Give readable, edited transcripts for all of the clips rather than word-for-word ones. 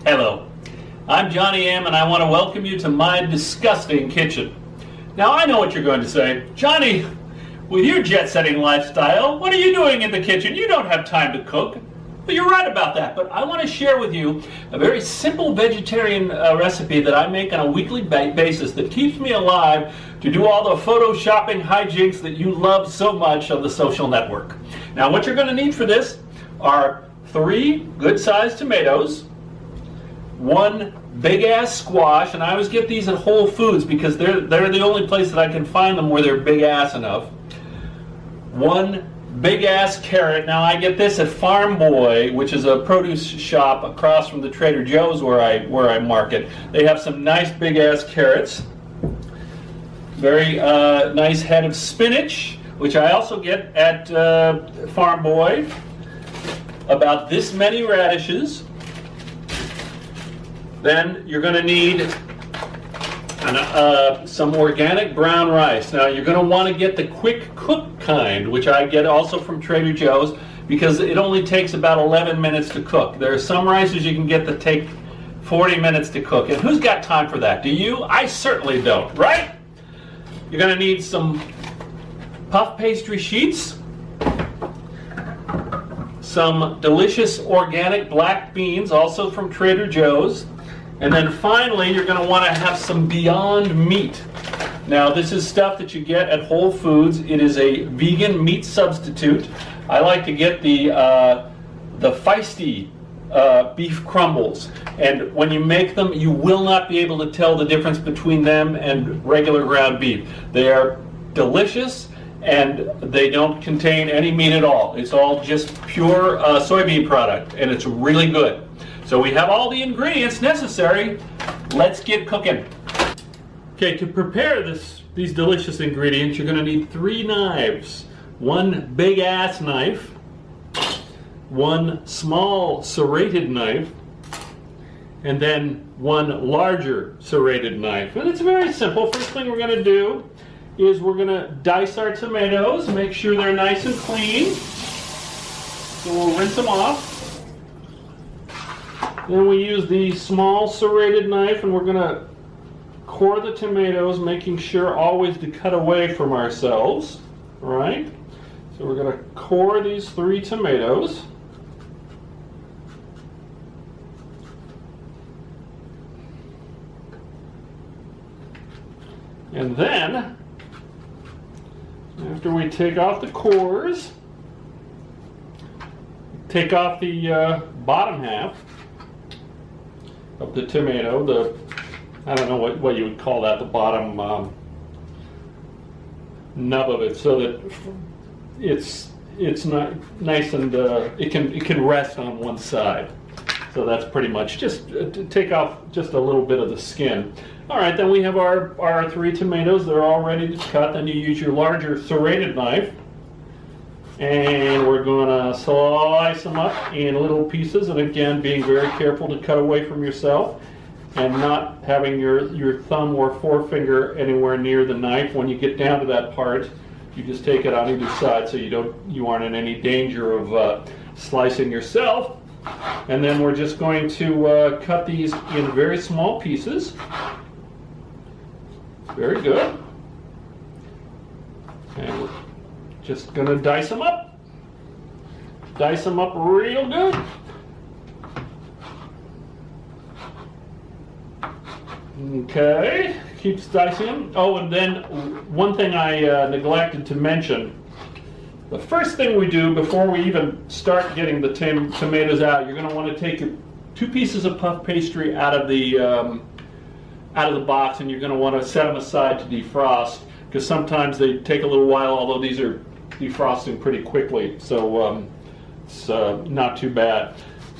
Hello, I'm Johnny M, and I want to welcome you to my disgusting kitchen. Now I know what you're going to say. Johnny, with your jet-setting lifestyle, what are you doing in the kitchen? You don't have time to cook. Well, you're right about that, but I want to share with you a very simple vegetarian recipe that I make on a weekly basis that keeps me alive to do all the photoshopping hijinks that you love so much on the social network. Now what you're going to need for this are 3 good-sized tomatoes, 1 big-ass squash, and I always get these at Whole Foods because they're the only place that I can find them where they're big-ass enough. 1 big-ass carrot. Now I get this at Farm Boy, which is a produce shop across from the Trader Joe's where I market. They have some nice big-ass carrots. Very nice head of spinach, which I also get at Farm Boy. About this many radishes. Then you're going to need some organic brown rice. Now you're going to want to get the quick cook kind, which I get also from Trader Joe's, because it only takes about 11 minutes to cook. There are some rices you can get that take 40 minutes to cook, and who's got time for that? Do you? I certainly don't, right? You're going to need some puff pastry sheets, some delicious organic black beans, also from Trader Joe's. And then finally, you're going to want to have some Beyond Meat. Now, this is stuff that you get at Whole Foods. It is a vegan meat substitute. I like to get the feisty beef crumbles. And when you make them, you will not be able to tell the difference between them and regular ground beef. They are delicious, and they don't contain any meat at all. It's all just pure soybean product, and it's really good. So we have all the ingredients necessary. Let's get cooking. Okay, to prepare these delicious ingredients, you're going to need 3 knives. 1 big ass knife, 1 small serrated knife, and then 1 larger serrated knife. And it's very simple. First thing we're going to do is we're going to dice our tomatoes, make sure they're nice and clean. So we'll rinse them off. Then we use the small serrated knife, and we're going to core the tomatoes, making sure always to cut away from ourselves. All right? So we're going to core these 3 tomatoes. And then, after we take off the cores, take off the bottom half of the tomato, I don't know what you would call that, the bottom nub of it, so that it's not nice and it can rest on one side. So that's pretty much just take off just a little bit of the skin. All right, then we have our 3 tomatoes. They're all ready to cut. Then you use your larger serrated knife, and we're going to slice them up in little pieces, and again, being very careful to cut away from yourself and not having your thumb or forefinger anywhere near the knife. When you get down to that part, you just take it on either side so you aren't in any danger of slicing yourself. And then we're just going to cut these in very small pieces. Very good. And we're just going to dice them up. Dice them up real good. Okay, keeps dicing them. Oh, and then one thing I neglected to mention. The first thing we do before we even start getting the tomatoes out, you're going to want to take your 2 pieces of puff pastry out of the box, and you're going to want to set them aside to defrost, because sometimes they take a little while, although these are defrosting pretty quickly, so it's not too bad.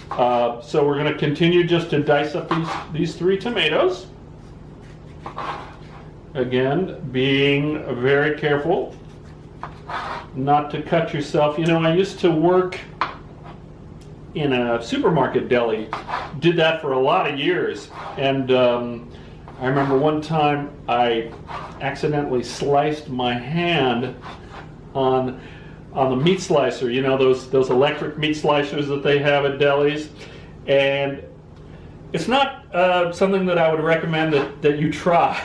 So we're going to continue just to dice up these 3 tomatoes. Again, being very careful not to cut yourself. You know, I used to work in a supermarket deli, did that for a lot of years, and I remember one time I accidentally sliced my hand on the meat slicer, you know, those electric meat slicers that they have at delis, and It's not something that I would recommend that you try.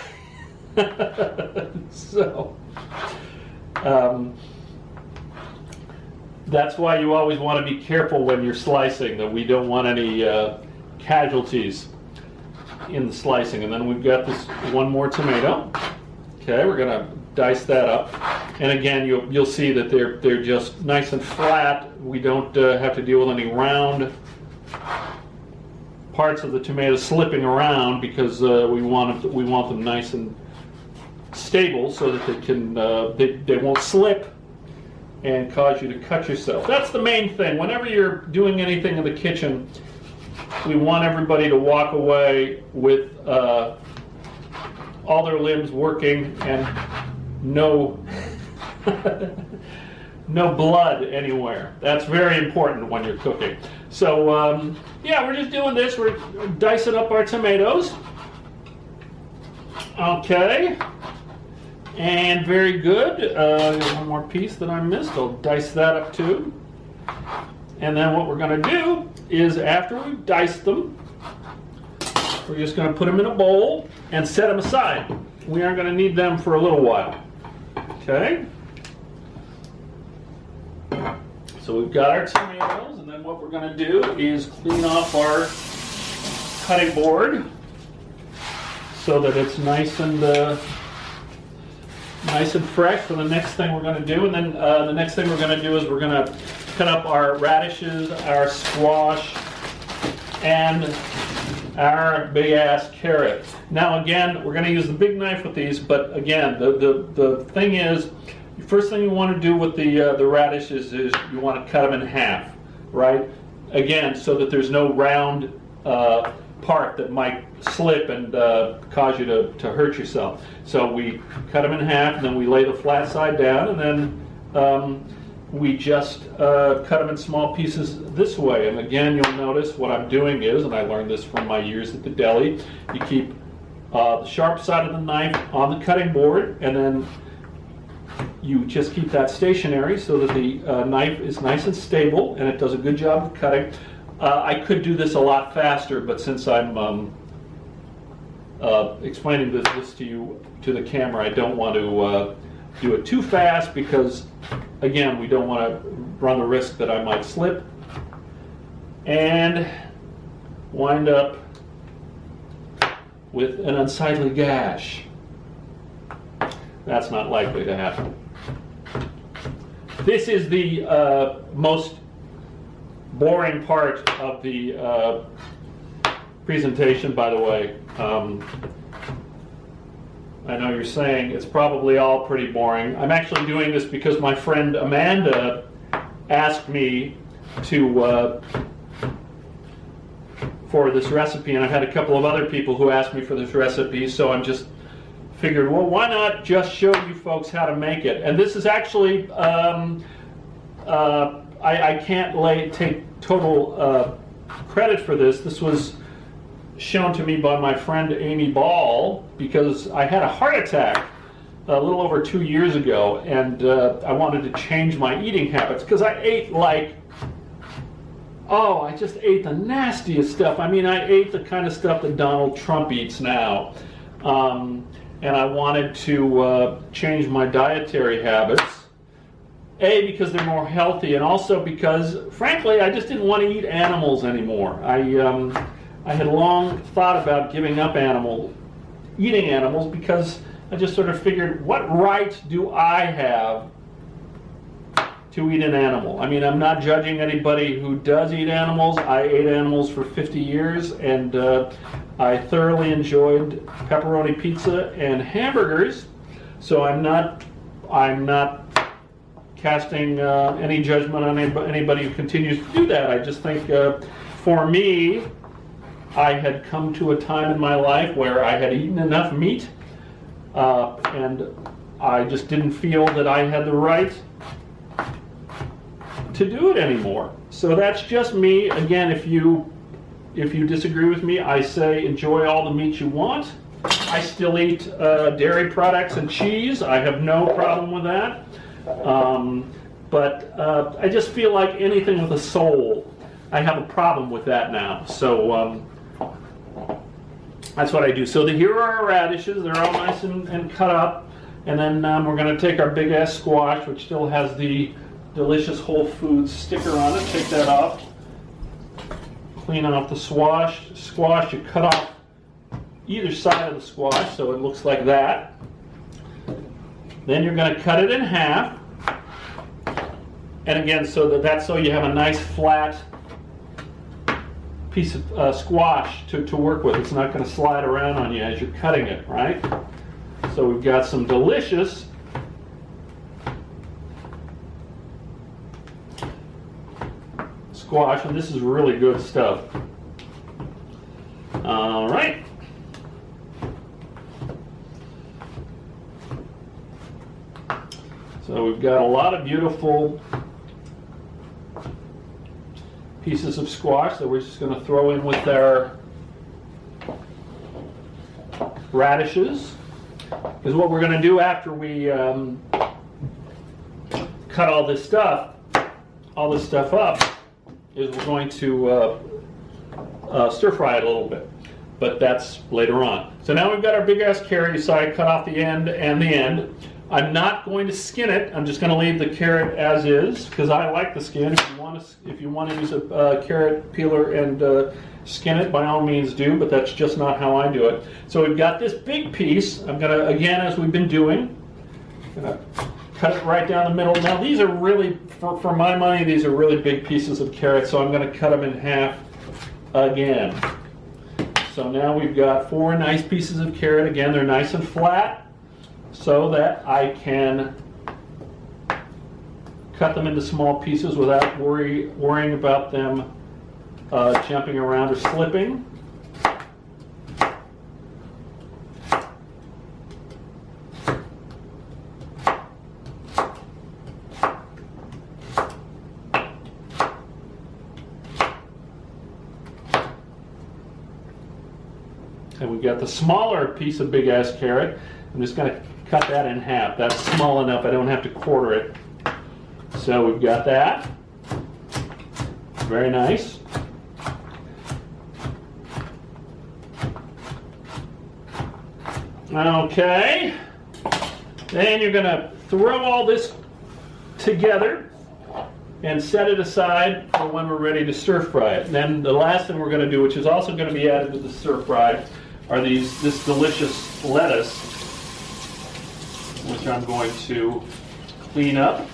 So that's why you always want to be careful when you're slicing, that we don't want any casualties in the slicing. And then we've got this one more tomato. Okay, we're going to dice that up. And again, you'll see that they're just nice and flat. We don't have to deal with any round parts of the tomato slipping around, because we want them nice and stable so that they can they won't slip and cause you to cut yourself. That's the main thing. Whenever you're doing anything in the kitchen, we want everybody to walk away with all their limbs working and no no blood anywhere. That's very important when you're cooking. So yeah, we're just doing this. We're dicing up our tomatoes. Okay. And very good. One more piece that I missed. I'll dice that up too. And then what we're going to do is, after we've diced them, we're just going to put them in a bowl and set them aside. We aren't going to need them for a little while. Okay? So we've got our tomatoes, and then what we're going to do is clean off our cutting board so that it's nice and fresh for the next thing we're going to do. And then the next thing we're going to do is we're going to cut up our radishes, our squash, and our big ass carrot. Now again, we're going to use the big knife with these, but again, the thing is, the first thing you want to do with the radishes is you want to cut them in half, right? Again, so that there's no round part that might slip and cause you to hurt yourself. So we cut them in half, and then we lay the flat side down, and then we just cut them in small pieces this way. And again, you'll notice what I'm doing is, and I learned this from my years at the deli, you keep the sharp side of the knife on the cutting board, and then you just keep that stationary so that the knife is nice and stable and it does a good job of cutting. I could do this a lot faster, but since I'm explaining this to you, to the camera, I don't want to do it too fast, because again, we don't want to run the risk that I might slip and wind up with an unsightly gash. That's not likely to happen. This is the most boring part of the presentation, by the way. I know you're saying it's probably all pretty boring. I'm actually doing this because my friend Amanda asked me to for this recipe, and I've had a couple of other people who asked me for this recipe, so I'm just figured, well, why not just show you folks how to make it? And this is actually, I can't take total credit for this. This was shown to me by my friend Amy Ball, because I had a heart attack a little over 2 years ago, and I wanted to change my eating habits, because I ate I just ate the nastiest stuff. I mean, I ate the kind of stuff that Donald Trump eats now. And I wanted to change my dietary habits. A, because they're more healthy, and also because, frankly, I just didn't want to eat animals anymore. I had long thought about giving up eating animals, because I just sort of figured, what right do I have to eat an animal? I mean, I'm not judging anybody who does eat animals. I ate animals for 50 years, and I thoroughly enjoyed pepperoni pizza and hamburgers. So I'm not casting any judgment on anybody who continues to do that. I just think, for me, I had come to a time in my life where I had eaten enough meat, and I just didn't feel that I had the right to do it anymore. So that's just me. Again, if you disagree with me, I say enjoy all the meat you want. I still eat dairy products and cheese. I have no problem with that. But I just feel like anything with a soul, I have a problem with that now. So That's what I do. So here are our radishes. They're all nice and cut up. And then we're going to take our big ass squash, which still has the delicious Whole Foods sticker on it. Take that off. Clean off the squash. You cut off either side of the squash so it looks like that. Then you're going to cut it in half. And again, that's so you have a nice flat piece of squash to work with. It's not going to slide around on you as you're cutting it, right? So we've got some delicious squash, and this is really good stuff. All right. So we've got a lot of beautiful pieces of squash that we're just going to throw in with our radishes. Because what we're going to do after we cut all this stuff up, is we're going to stir fry it a little bit. But that's later on. So now we've got our big ass carrot. You saw I cut off the end and the end. I'm not going to skin it. I'm just going to leave the carrot as is because I like the skin. If you want to use a carrot peeler and skin it, by all means do, but that's just not how I do it. So we've got this big piece. I'm going to, again, as we've been doing, cut it right down the middle. Now these are really, for my money, these are really big pieces of carrot, so I'm going to cut them in half again. So now we've got 4 nice pieces of carrot. Again, they're nice and flat, so that I can cut them into small pieces without worrying about them jumping around or slipping. And we've got the smaller piece of big ass carrot. I'm just going to cut that in half. That's small enough I don't have to quarter it. So we've got that. Very nice. Okay. Then you're going to throw all this together and set it aside for when we're ready to stir fry it. And then the last thing we're going to do, which is also going to be added to the stir fry, are this delicious lettuce, which I'm going to clean up,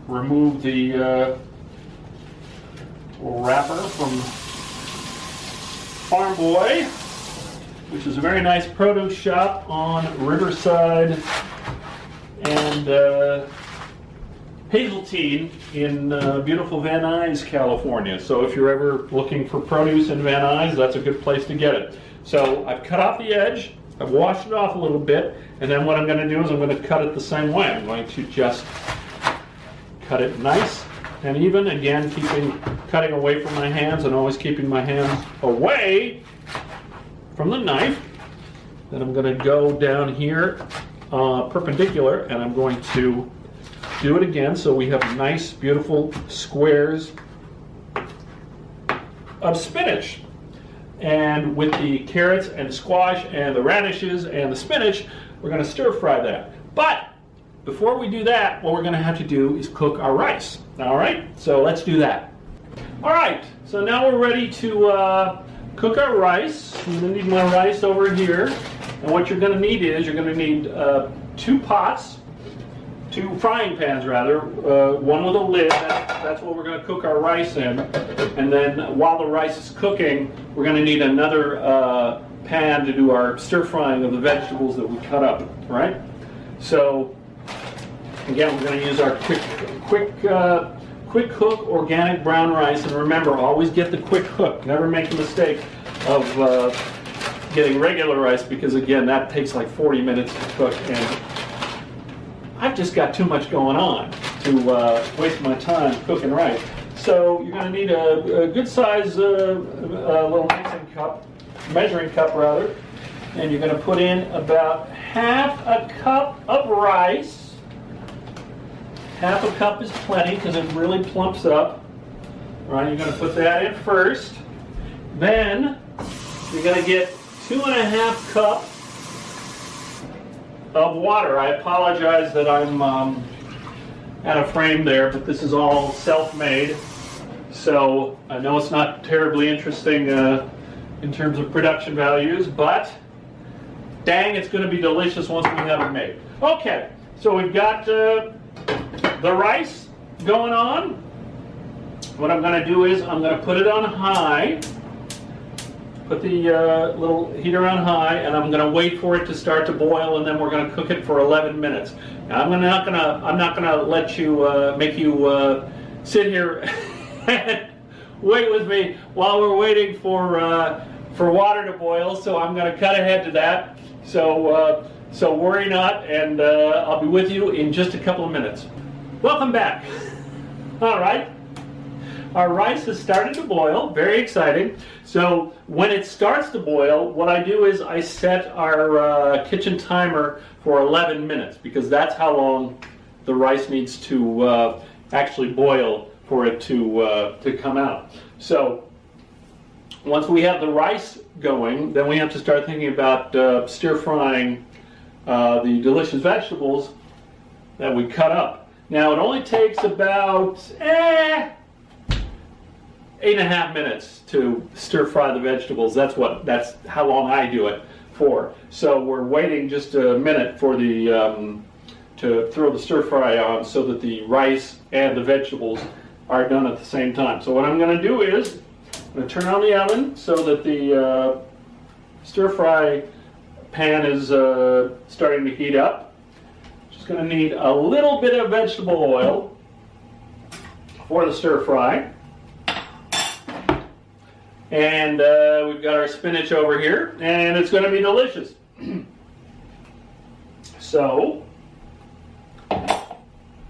remove the wrapper from Farm Boy, which is a very nice produce shop on Riverside and Hazeltine in beautiful Van Nuys, California. So if you're ever looking for produce in Van Nuys, that's a good place to get it. So I've cut off the edge, I've washed it off a little bit, and then what I'm going to do is I'm going to cut it the same way. I'm going to just cut it nice and even, again cutting away from my hands and always keeping my hands away from the knife. Then I'm going to go down here perpendicular, and I'm going to do it again so we have nice beautiful squares of spinach. And with the carrots and squash and the radishes and the spinach, we're going to stir fry that. But before we do that, what we're going to have to do is cook our rice. All right, so let's do that. All right, so now we're ready to cook our rice. I'm going to need my rice over here. And what you're going to need is, you're going to need 2 frying pans rather, one with a lid. That's what we're going to cook our rice in. And then while the rice is cooking, we're going to need another pan to do our stir frying of the vegetables that we cut up, right? So again, we're going to use our quick cook organic brown rice. And remember, always get the quick cook. Never make the mistake of getting regular rice, because again, that takes like 40 minutes to cook, and I've just got too much going on to waste my time cooking rice. So you're going to need a good size little measuring cup rather, and you're going to put in about half a cup of rice. Half a cup is plenty because it really plumps up. All right, you're going to put that in first. Then you're going to get 2½ cup of water. I apologize that I'm out of frame there, but this is all self-made. So I know it's not terribly interesting in terms of production values, but dang, it's going to be delicious once we have it made. Okay, so we've got the rice going on. What I'm going to do is I'm going to put it on high, put the little heater on high, and I'm going to wait for it to start to boil, and then we're going to cook it for 11 minutes. Now, I'm not going to let you make you sit here and wait with me while we're waiting for water to boil. So I'm going to cut ahead to that. So worry not, and I'll be with you in just a couple of minutes. Welcome back. All right. Our rice has started to boil, very exciting. So when it starts to boil, what I do is I set our kitchen timer for 11 minutes, because that's how long the rice needs to actually boil for it to come out. So once we have the rice going, then we have to start thinking about stir frying the delicious vegetables that we cut up. Now it only takes about 8½ minutes to stir fry the vegetables. That's how long I do it for. So we're waiting just a minute for the to throw the stir fry on so that the rice and the vegetables are done at the same time. So what I'm going to do is I'm going to turn on the oven so that the stir fry pan is starting to heat up. Just going to need a little bit of vegetable oil for the stir fry. And we've got our spinach over here, and it's going to be delicious. So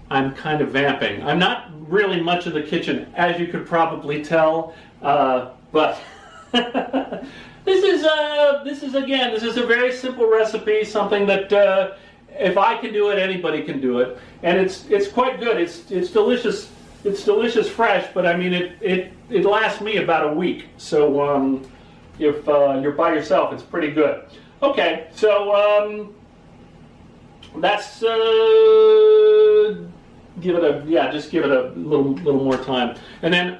I'm kind of vamping. I'm not really much of the kitchen, as you could probably tell, but this is a very simple recipe, something that if I can do it, anybody can do it, and it's quite good. It's delicious. It's delicious fresh, but I mean it lasts me about a week. So if you're by yourself, it's pretty good. Okay, so that's give it a little more time, and then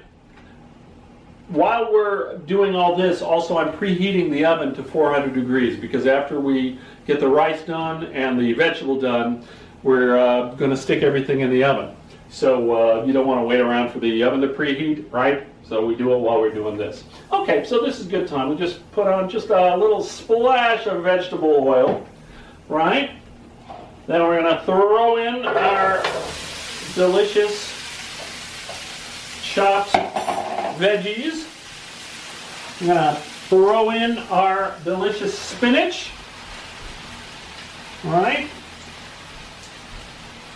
while we're doing all this, also I'm preheating the oven to 400 degrees, because after we get the rice done and the vegetable done, we're going to stick everything in the oven. So you don't want to wait around for the oven to preheat, right? So we do it while we're doing this. Okay, so this is good time. We just put on just a little splash of vegetable oil, right? Then we're going to throw in our delicious chopped veggies. I'm going to throw in our delicious spinach, right?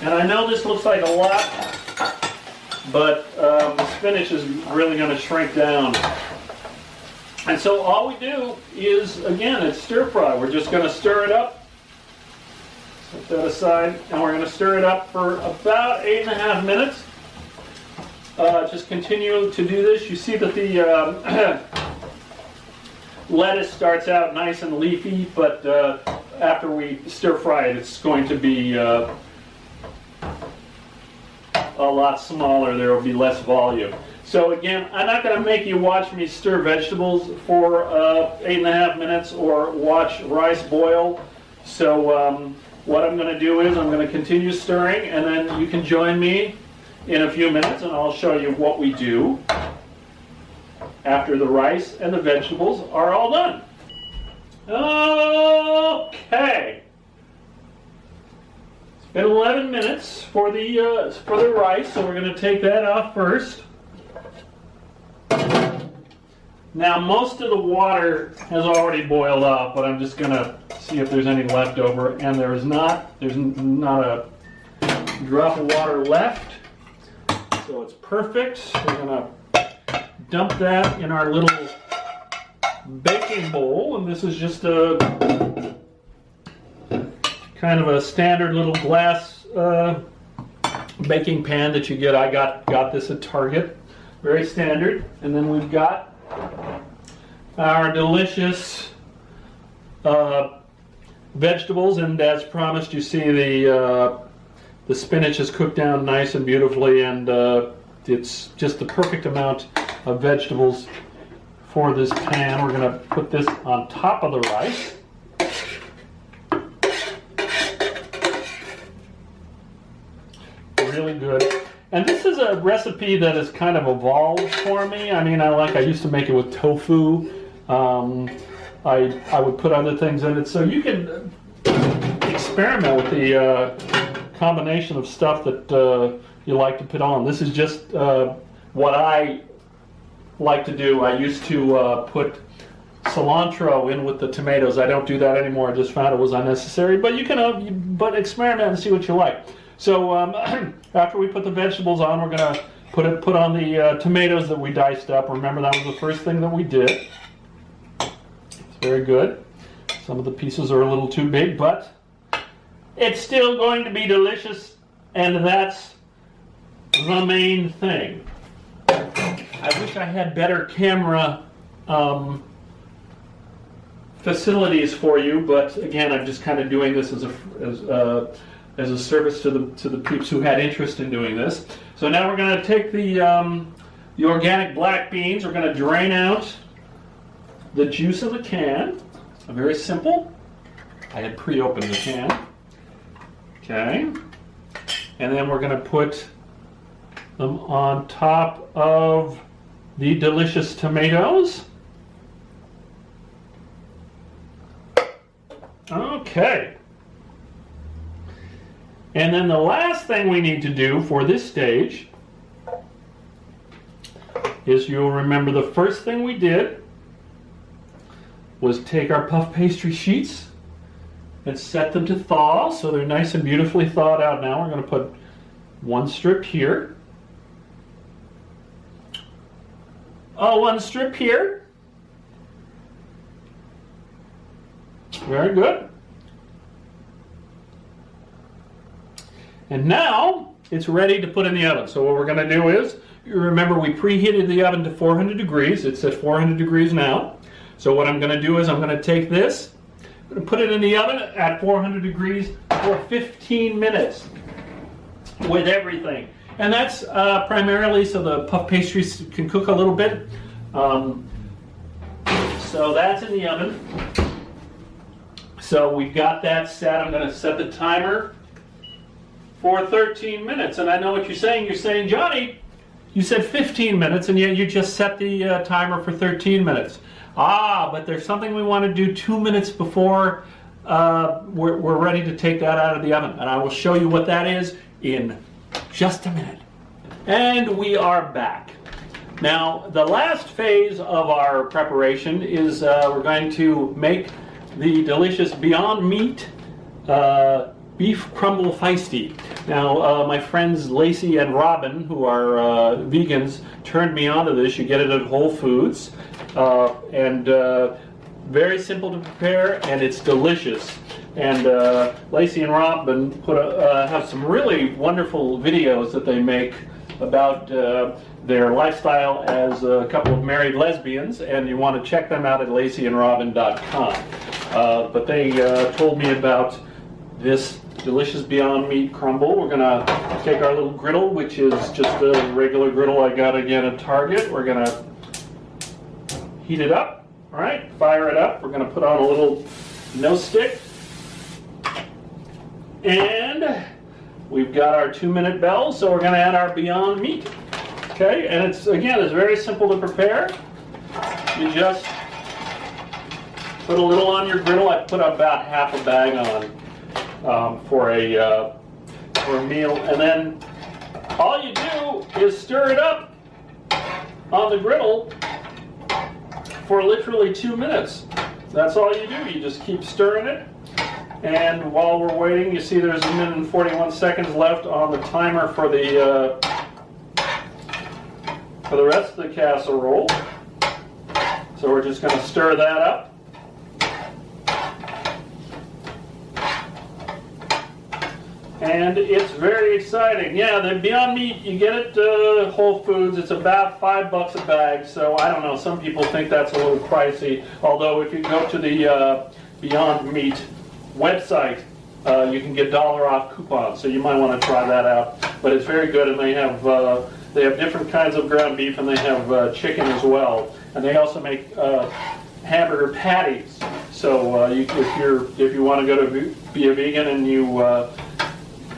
And I know this looks like a lot, but the spinach is really going to shrink down. And so all we do is, again, it's stir fry. We're just going to stir it up. Set that aside, and we're going to stir it up for about 8½ minutes. Just continue to do this. You see that the lettuce starts out nice and leafy, but after we stir fry it, it's going to be a lot smaller. There will be less volume. So again, I'm not going to make you watch me stir vegetables for 8½ minutes or watch rice boil. So what I'm going to do is I'm going to continue stirring, and then you can join me in a few minutes, and I'll show you what we do after the rice and the vegetables are all done. Okay. It's been 11 minutes for the rice, so we're going to take that off first. Now most of the water has already boiled off, but I'm just going to see if there's any left over, and there's not. There's not a drop of water left, so it's perfect. We're going to dump that in our little baking bowl, and this is just a kind of a standard little glass baking pan that you get. I got this at Target, very standard. And then we've got our delicious vegetables, and as promised, you see the spinach is cooked down nice and beautifully, and it's just the perfect amount of vegetables for this pan. We're going to put this on top of the rice. Really good. And this is a recipe that has kind of evolved for me. I mean, I used to make it with tofu. I would put other things in it, so you can experiment with the combination of stuff that you like to put on. This is just what I like to do. I used to put cilantro in with the tomatoes. I don't do that anymore. I just found it was unnecessary. But you can, but experiment and see what you like. So after we put the vegetables on, we're going to put on the tomatoes that we diced up. Remember, that was the first thing that we did. It's very good. Some of the pieces are a little too big, but it's still going to be delicious, and that's the main thing. I wish I had better camera facilities for you, but again, I'm just kind of doing this as a service to the peeps who had interest in doing this. So now we're going to take the organic black beans. We're going to drain out the juice of the can. Very simple. I had pre-opened the can. Okay. And then we're going to put them on top of the delicious tomatoes. Okay. And then the last thing we need to do for this stage is, you'll remember the first thing we did was take our puff pastry sheets and set them to thaw, so they're nice and beautifully thawed out. Now we're going to put one strip here. One strip here. Very good. And now it's ready to put in the oven. So what we're going to do is, you remember we preheated the oven to 400 degrees. It's at 400 degrees now. So what I'm going to do is, I'm going to take this, I'm going to put it in the oven at 400 degrees for 15 minutes with everything. And that's primarily so the puff pastries can cook a little bit. So that's in the oven. So we've got that set. I'm going to set the timer for 13 minutes. And I know what you're saying. You're saying, Johnny, you said 15 minutes, and yet you just set the timer for 13 minutes. But there's something we want to do 2 minutes before we're ready to take that out of the oven. And I will show you what that is in just a minute. And we are back. Now, the last phase of our preparation is we're going to make the delicious Beyond Meat beef crumble feisty. Now, my friends Lacey and Robin, who are vegans, turned me onto this. You get it at Whole Foods, and very simple to prepare, and it's delicious. And Lacey and Robin have some really wonderful videos that they make about their lifestyle as a couple of married lesbians, and you want to check them out at laceyandrobin.com. But they told me about this delicious Beyond Meat crumble. We're going to take our little griddle, which is just a regular griddle I got again at Target. We're going to heat it up, all right, fire it up. We're going to put on a little nose stick. And we've got our 2-minute bell, so we're going to add our Beyond Meat. Okay, and it's very simple to prepare. You just put a little on your griddle. I put about half a bag on for a meal, and then all you do is stir it up on the griddle for literally 2 minutes. That's all you do. You just keep stirring it. And while we're waiting, you see there's 1 minute and 41 seconds left on the timer for the rest of the casserole. So we're just going to stir that up. And it's very exciting. Yeah, the Beyond Meat, you get it at Whole Foods. It's about $5 a bag. So I don't know. Some people think that's a little pricey. Although if you go to the Beyond Meat website, you can get $1 off coupons, so you might want to try that out. But it's very good, and they have different kinds of ground beef, and they have chicken as well. And they also make hamburger patties. So if you want to go to be a vegan and you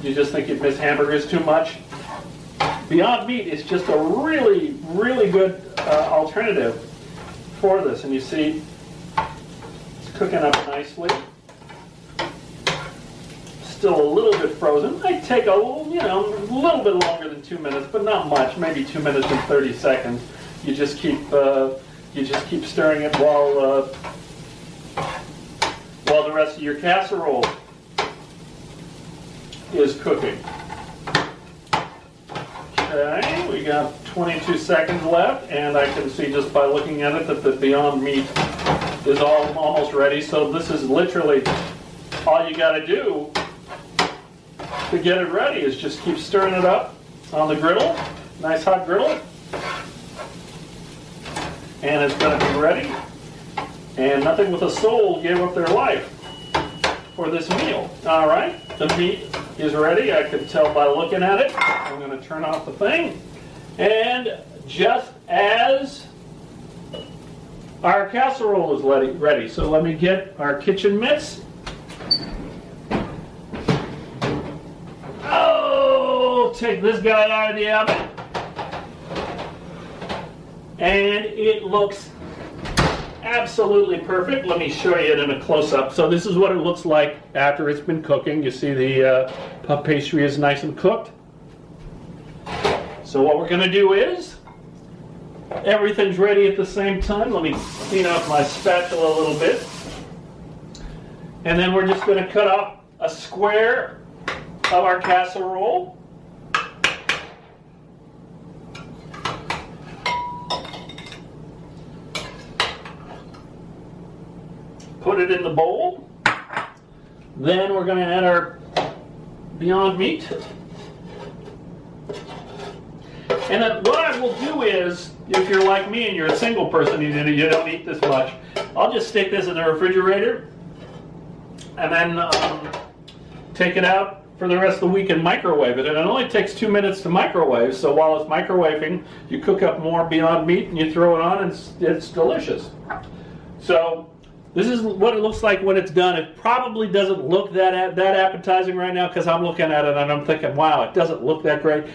just think you've missed hamburgers too much, Beyond Meat is just a really, really good alternative for this. And you see, it's cooking up nicely. Still a little bit frozen. Might take a little bit longer than 2 minutes, but not much. Maybe 2 minutes and 30 seconds. You just keep stirring it while the rest of your casserole is cooking. Okay, we got 22 seconds left, and I can see just by looking at it that the Beyond Meat is almost ready. So this is literally all you got to do to get it ready is just keep stirring it up on the griddle, nice hot griddle, and it's going to be ready. And nothing with a soul gave up their life for this meal. All right, the meat is ready. I can tell by looking at it. I'm going to turn off the thing. And just as our casserole is ready, so let me get our kitchen mitts. Oh, take this guy out of the oven. And it looks absolutely perfect. Let me show you it in a close-up. So this is what it looks like after it's been cooking. You see the puff pastry is nice and cooked. So what we're going to do is, everything's ready at the same time. Let me clean out my spatula a little bit. And then we're just going to cut off a square of our casserole. Put it in the bowl. Then we're going to add our Beyond Meat. And then what I will do is, if you're like me and you're a single person, you don't eat this much, I'll just stick this in the refrigerator and then take it out for the rest of the week and microwave it. And it only takes 2 minutes to microwave, so while it's microwaving, you cook up more Beyond Meat and you throw it on, and it's delicious. So this is what it looks like when it's done. It probably doesn't look that appetizing right now because I'm looking at it and I'm thinking, wow, it doesn't look that great.